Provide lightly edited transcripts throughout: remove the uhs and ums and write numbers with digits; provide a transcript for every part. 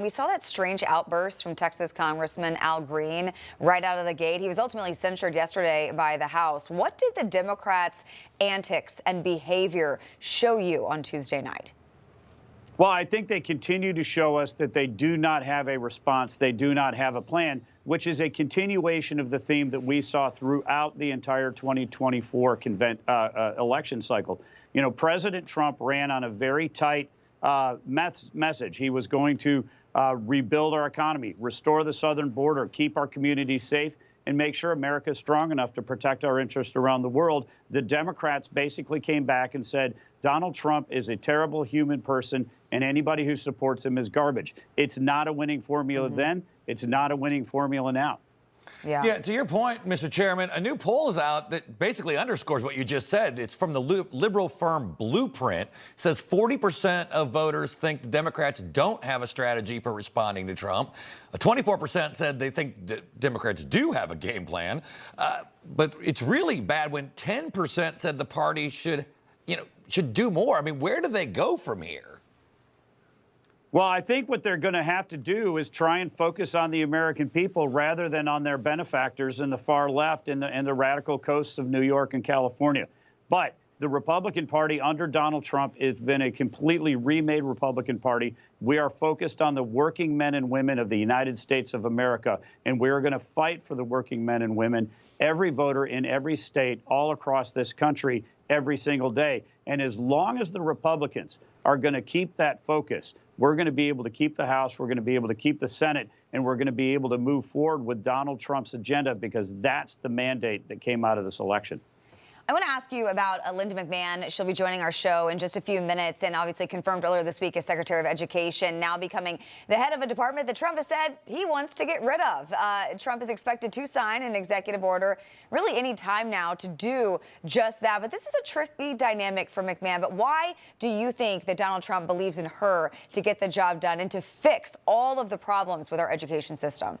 We saw that strange outburst from Texas Congressman Al Green right out of the gate. He was ultimately censured yesterday by the House. What did the Democrats' antics and behavior show you on Tuesday night? Well, I think they continue to show us that they do not have a response. They do not have a plan, which is a continuation of the theme that we saw throughout the entire 2024 election cycle. You know, President Trump ran on a very tight message. He was going to rebuild our economy, restore the southern border, keep our communities safe, and make sure America is strong enough to protect our interests around the world. The Democrats basically came back and said, Donald Trump is a terrible human person, and anybody who supports him is garbage. It's not a winning formula then. It's not a winning formula now. Yeah, to your point, Mr. Chairman, a new poll is out that basically underscores what you just said. It's from the liberal firm Blueprint. It says 40% of voters think the Democrats don't have a strategy for responding to Trump. 24% said they think that Democrats do have a game plan. But it's really bad when 10% said the party should do more. I mean, where do they go from here? Well, I think what they're going to have to do is try and focus on the American people rather than on their benefactors in the far left and the radical coasts of New York and California. But the Republican Party under Donald Trump has been a completely remade Republican Party. We are focused on the working men and women of the United States of America, and we are going to fight for the working men and women, every voter in every state all across this country every single day. And as long as the Republicans are going to keep that focus, we're going to be able to keep the House, we're going to be able to keep the Senate, and we're going to be able to move forward with Donald Trump's agenda, because that's the mandate that came out of this election. I want to ask you about Linda McMahon. She'll be joining our show in just a few minutes, and obviously confirmed earlier this week as Secretary of Education, now becoming the head of a department that Trump has said he wants to get rid of. Trump is expected to sign an executive order really any time now to do just that. But this is a tricky dynamic for McMahon. But why do you think that Donald Trump believes in her to get the job done and to fix all of the problems with our education system?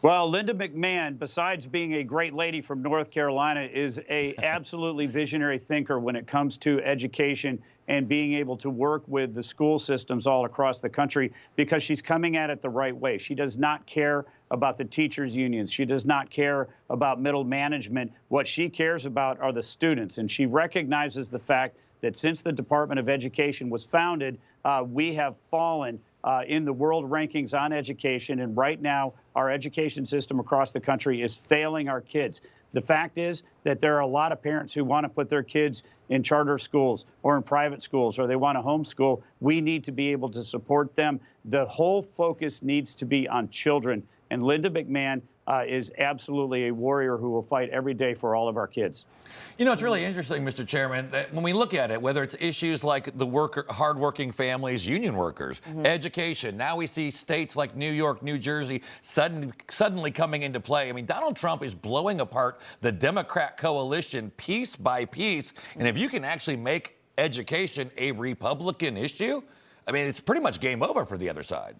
Well, Linda McMahon, besides being a great lady from North Carolina, is a absolutely visionary thinker when it comes to education and being able to work with the school systems all across the country, because she's coming at it the right way. She does not care about the teachers' unions. She does not care about middle management. What she cares about are the students, and she recognizes the fact that since the Department of Education was founded, we have fallen in the world rankings on education, and right now our education system across the country is failing our kids. The fact is that there are a lot of parents who want to put their kids in charter schools or in private schools, or they want to homeschool. We need to be able to support them. The whole focus needs to be on children, and Linda McMahon is absolutely a warrior who will fight every day for all of our kids. You know, it's really interesting, Mr. Chairman, that when we look at it, whether it's issues like the hardworking families, union workers, education, now we see states like New York, New Jersey suddenly coming into play. I mean, Donald Trump is blowing apart the Democrat coalition piece by piece. And if you can actually make education a Republican issue, I mean, it's pretty much game over for the other side.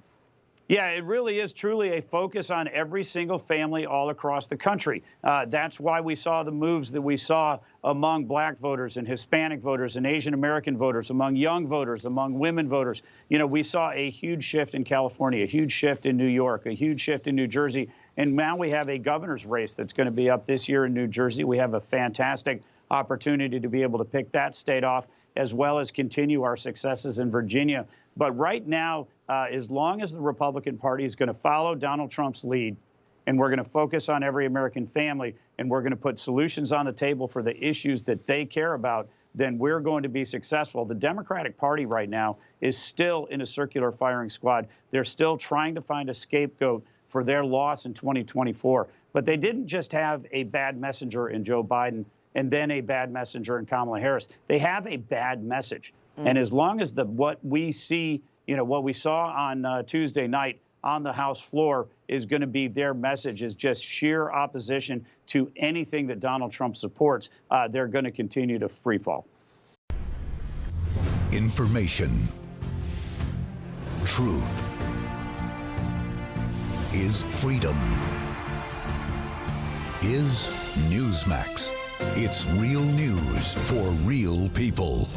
Yeah, it really is truly a focus on every single family all across the country. That's why we saw the moves that we saw among black voters and Hispanic voters and Asian American voters, among young voters, among women voters. You know, we saw a huge shift in California, a huge shift in New York, a huge shift in New Jersey. And now we have a governor's race that's going to be up this year in New Jersey. We have a fantastic opportunity to be able to pick that state off, as well as continue our successes in Virginia. But right now, as long as the Republican Party is going to follow Donald Trump's lead, and we're going to focus on every American family, and we're going to put solutions on the table for the issues that they care about, then we're going to be successful. The Democratic Party right now is still in a circular firing squad. They're still trying to find a scapegoat for their loss in 2024. But they didn't just have a bad messenger in Joe Biden and then a bad messenger in Kamala Harris. They have a bad message. And as long as what we see, what we saw on Tuesday night on the House floor is going to be their message, is just sheer opposition to anything that Donald Trump supports, they're going to continue to free fall. Information. Truth is freedom. Is Newsmax. It's real news for real people.